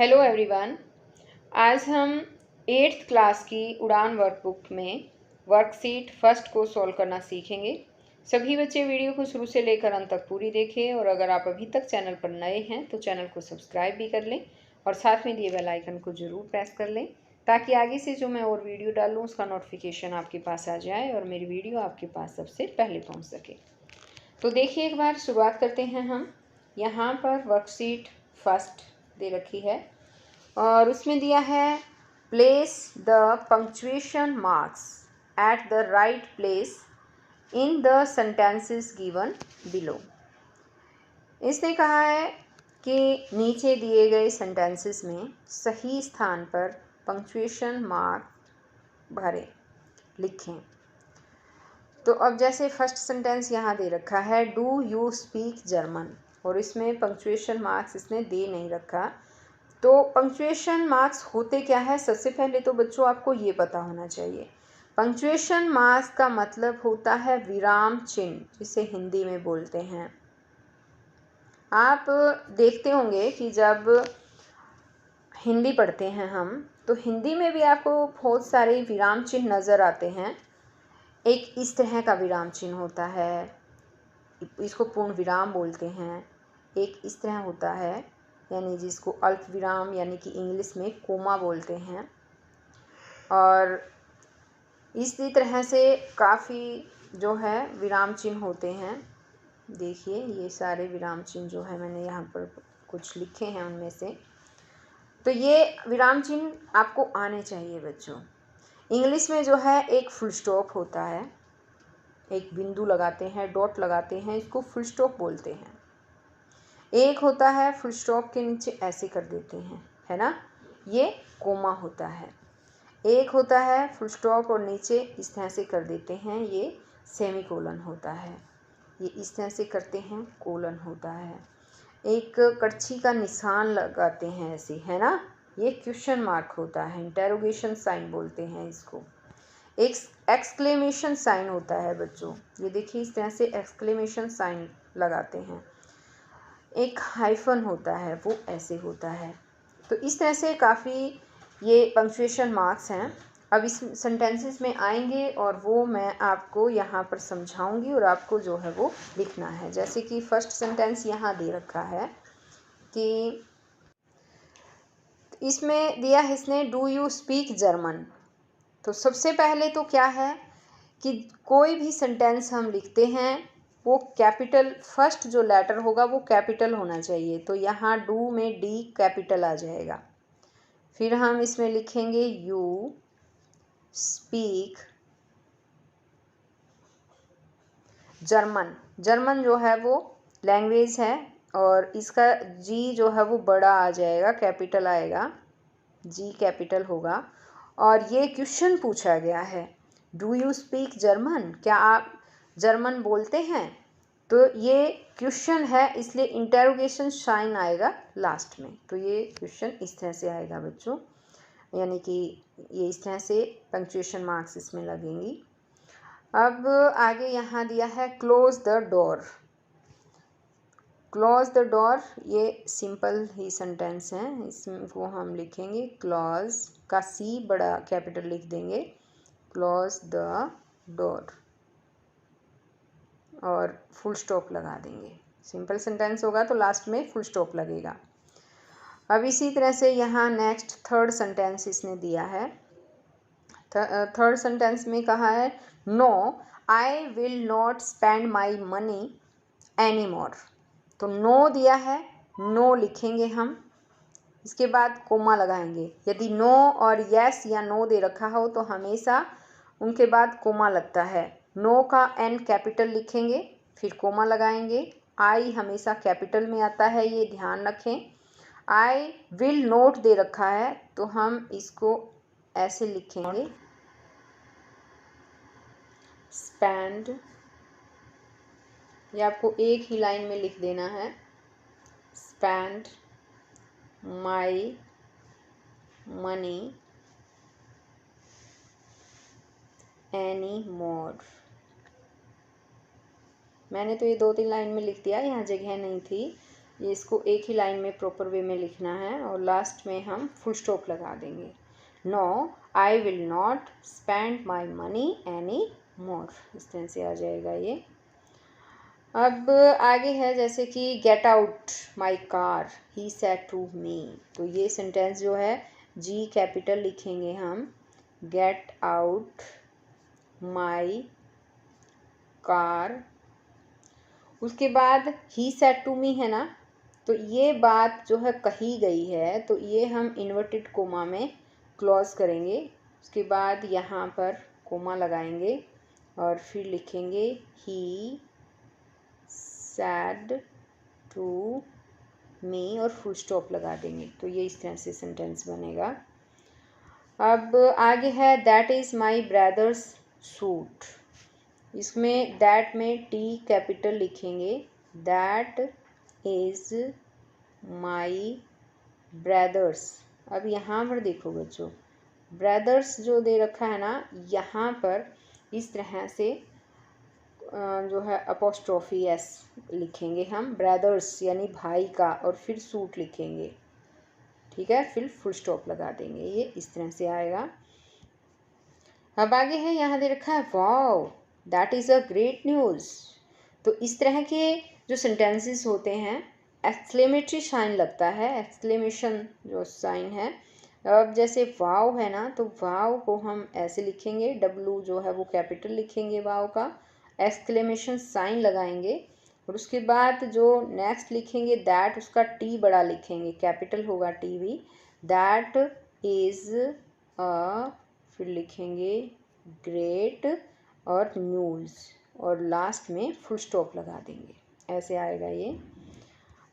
Hello everyone. आज हम 8th class की उड़ान वर्कबुक में वर्कशीट फर्स्ट को सॉल्व करना सीखेंगे। सभी बच्चे वीडियो को शुरू से लेकर अंत तक पूरी देखें और अगर आप अभी तक चैनल पर नए हैं तो चैनल को सब्सक्राइब भी कर लें और साथ में दिए बेल आइकन को ज़रूर प्रेस कर लें ताकि आगे से जो मैं और वीडियो डालूँ उसका नोटिफिकेशन आपके पास आ जाए और मेरी वीडियो आपके पास सबसे पहले पहुँच सके। तो देखिए, एक बार शुरुआत करते हैं हम। यहाँ पर वर्कशीट फर्स्ट दे रखी है और उसमें दिया है place the punctuation marks at the right place in the sentences given below. इसने कहा है कि नीचे दिए गए सेंटेंसेस में सही स्थान पर पंक्चुएशन मार्क भरें, लिखें। तो अब जैसे फर्स्ट सेंटेंस यहाँ दे रखा है, डू यू स्पीक जर्मन, और इसमें पंक्चुएशन मार्क्स इसने दे नहीं रखा। तो पंक्चुएशन मार्क्स होते क्या है, सबसे पहले तो बच्चों आपको ये पता होना चाहिए। पंक्चुएशन मार्क्स का मतलब होता है विराम चिन्ह, जिसे हिंदी में बोलते हैं। आप देखते होंगे कि जब हिंदी पढ़ते हैं हम, तो हिंदी में भी आपको बहुत सारे विराम चिन्ह नज़र आते हैं। एक इस तरह का विराम चिन्ह होता है, इसको पूर्ण विराम बोलते हैं। एक इस तरह होता है, यानी जिसको अल्प विराम यानी कि इंग्लिश में कोमा बोलते हैं। और इसी तरह से काफ़ी जो है विराम चिन्ह होते हैं। देखिए, ये सारे विराम चिन्ह जो है मैंने यहाँ पर कुछ लिखे हैं उनमें से। तो ये विराम चिन्ह आपको आने चाहिए बच्चों। इंग्लिश में जो है एक फुल स्टॉप होता है, एक बिंदु लगाते हैं, डॉट लगाते हैं, इसको फुल स्टॉप बोलते हैं। एक होता है फुल स्टॉप के नीचे ऐसे कर देते हैं, है ना, ये कोमा होता है। एक होता है फुल स्टॉप और नीचे इस तरह से कर देते हैं, ये सेमी कोलन होता है। ये इस तरह से करते हैं, कोलन होता है। एक कड़छी का निशान लगाते हैं ऐसे, है ना, ये क्वेश्चन मार्क होता है, इंटेरोगेशन साइन बोलते हैं इसको। एक एक्सक्लेमेशन साइन होता है बच्चों, ये देखिए इस तरह से एक्सक्लेमेशन साइन लगाते हैं। एक हाइफन होता है, वो ऐसे होता है। तो इस तरह से काफ़ी ये पंक्चुएशन मार्क्स हैं। अब इस सेंटेंसेस में आएंगे और वो मैं आपको यहाँ पर समझाऊंगी और आपको जो है वो लिखना है। जैसे कि फर्स्ट सेंटेंस यहाँ दे रखा है कि इसमें दिया है इसने, डू यू स्पीक जर्मन। तो सबसे पहले तो क्या है कि कोई भी सेंटेंस हम लिखते हैं वो कैपिटल, फर्स्ट जो लेटर होगा वो कैपिटल होना चाहिए। तो यहाँ डू में डी कैपिटल आ जाएगा। फिर हम इसमें लिखेंगे यू स्पीक जर्मन। जर्मन जो है वो लैंग्वेज है और इसका जी जो है वो बड़ा आ जाएगा, कैपिटल आएगा, जी कैपिटल होगा। और ये क्वेश्चन पूछा गया है, डू यू स्पीक जर्मन, क्या आप जर्मन बोलते हैं। तो ये क्वेश्चन है, इसलिए इंटेरोगेशन साइन आएगा लास्ट में। तो ये क्वेश्चन इस तरह से आएगा बच्चों, यानी कि ये इस तरह से पंक्चुएशन मार्क्स इसमें लगेंगी। अब आगे यहाँ दिया है close the door. Close the door ये सिंपल ही सेंटेंस है, इसको हम लिखेंगे क्लोज का सी बड़ा कैपिटल लिख देंगे, क्लोज द डोर, और फुल स्टॉप लगा देंगे। सिंपल सेंटेंस होगा तो लास्ट में फुल स्टॉप लगेगा। अब इसी तरह से यहाँ नेक्स्ट थर्ड सेंटेंस इसने दिया है। थर्ड सेंटेंस में कहा है, no I will not spend my money any more. तो नो दिया है, नो लिखेंगे हम, इसके बाद कोमा लगाएंगे। यदि नो और यस या नो दे रखा हो तो हमेशा उनके बाद कोमा लगता है। नो का एन कैपिटल लिखेंगे, फिर कोमा लगाएंगे। आई हमेशा कैपिटल में आता है, ये ध्यान रखें। आई विल नोट दे रखा है तो हम इसको ऐसे लिखेंगे, स्पेंड, ये आपको एक ही लाइन में लिख देना है, स्पेंड माई मनी एनी मोर। मैंने तो ये 2-3 लाइन में लिख दिया, यहाँ जगह नहीं थी, ये इसको एक ही लाइन में प्रॉपर वे में लिखना है और लास्ट में हम फुल स्टॉप लगा देंगे। No I will not spend my money any more, इस तरह से आ जाएगा ये। अब आगे है जैसे कि get out my car he said to me, तो ये सेंटेंस जो है जी कैपिटल लिखेंगे हम, गेट आउट माई कार। उसके बाद ही सेड टू मी है ना, तो ये बात जो है कही गई है, तो ये हम इन्वर्टेड कोमा में क्लोज करेंगे। उसके बाद यहाँ पर कोमा लगाएंगे और फिर लिखेंगे ही सैड टू मी और फुल स्टॉप लगा देंगे। तो ये इस तरह से सेंटेंस बनेगा। अब आगे है that is my brothers suit, इसमें दैट में टी कैपिटल लिखेंगे, दैट इज़ माई ब्रदर्स। अब यहाँ पर देखो बच्चों, ब्रदर्स जो दे रखा है ना, यहाँ पर इस तरह से जो है अपोस्ट्रोफी एस लिखेंगे हम, ब्रदर्स यानी भाई का, और फिर सूट लिखेंगे, ठीक है, फिर फुल स्टॉप लगा देंगे। ये इस तरह से आएगा। अब आगे है, यहाँ दे रखा है wow that is a great news. तो इस तरह के जो सेंटेंसेस होते हैं एक्सक्लेमेटरी साइन लगता है, एक्सक्लेमेशन जो साइन है। अब जैसे वाव है ना, तो वाव को हम ऐसे लिखेंगे, डब्लू जो है वो कैपिटल लिखेंगे वाव का, एक्सक्लेमेशन साइन लगाएंगे, और उसके बाद जो नेक्स्ट लिखेंगे दैट, उसका टी बड़ा लिखेंगे, कैपिटल होगा टी भी, दैट इज़ अ, फिर लिखेंगे ग्रेट और न्यूज़, और लास्ट में फुल स्टॉप लगा देंगे, ऐसे आएगा ये।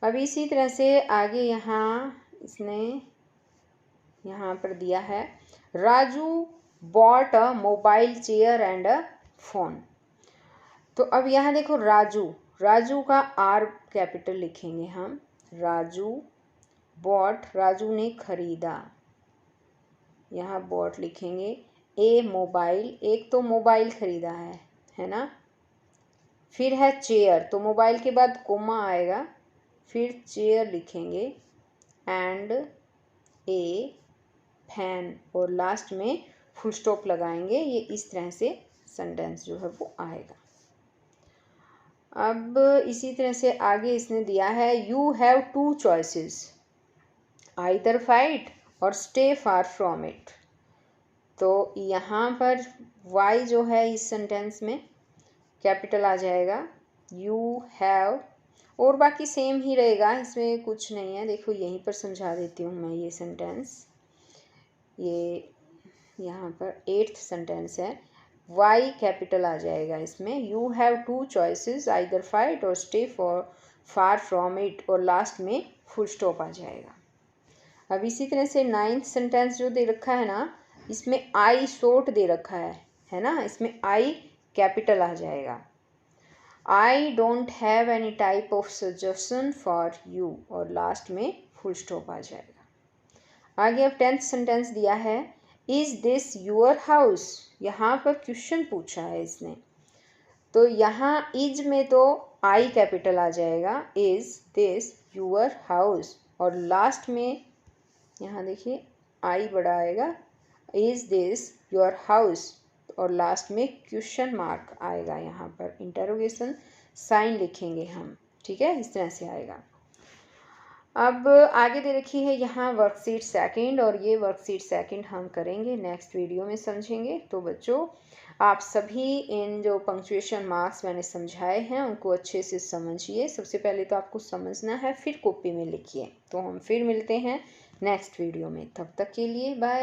अब इसी तरह से आगे यहाँ इसने यहाँ पर दिया है Raju bought a mobile chair and a phone. तो अब यहाँ देखो राजू, राजू का आर कैपिटल लिखेंगे हम, राजू बॉट, राजू ने खरीदा, यहाँ बॉट लिखेंगे, ए मोबाइल, एक तो मोबाइल खरीदा है ना, फिर है चेयर, तो मोबाइल के बाद कोमा आएगा, फिर चेयर लिखेंगे, एंड ए फैन, और लास्ट में फुल स्टॉप लगाएंगे। ये इस तरह से सेंटेंस जो है वो आएगा। अब इसी तरह से आगे इसने दिया है you have two choices, either fight और स्टे फार फ्रॉम इट। तो यहाँ पर वाई जो है इस सेंटेंस में कैपिटल आ जाएगा, यू हैव, और बाकी सेम ही रहेगा, इसमें कुछ नहीं है। देखो यहीं पर समझा देती हूँ मैं ये सेंटेंस, ये यहाँ पर 8th सेंटेंस है, वाई कैपिटल आ जाएगा इसमें, you have two choices either fight और स्टे फार फ्रॉम इट, और लास्ट में फुल स्टॉप आ जाएगा। अब इसी तरह से 9th सेंटेंस जो दे रखा है ना, इसमें आई शॉर्ट दे रखा है ना, इसमें आई कैपिटल आ जाएगा, I don't have any type of suggestion for you, और लास्ट में फुल स्टॉप आ जाएगा। आगे अब 10th सेंटेंस दिया है इज़ दिस योर हाउस, यहाँ पर क्वेश्चन पूछा है इसने, तो यहाँ इज में तो आई कैपिटल आ जाएगा, इज़ दिस योर हाउस, और लास्ट में यहाँ देखिए आई बड़ा आएगा, इज़ दिस योर हाउस, और लास्ट में क्वेश्चन मार्क आएगा, यहाँ पर इंटरोगेशन साइन लिखेंगे हम, ठीक है, इस तरह से आएगा। अब आगे दे रखी है यहाँ वर्कशीट सेकंड, और ये वर्कशीट सेकंड हम करेंगे नेक्स्ट वीडियो में, समझेंगे। तो बच्चों आप सभी इन जो पंक्चुएशन मार्क्स मैंने समझाए हैं उनको अच्छे से समझिए। सबसे पहले तो आपको समझना है, फिर कॉपी में लिखिए। तो हम फिर मिलते हैं नेक्स्ट वीडियो में, तब तक के लिए बाय।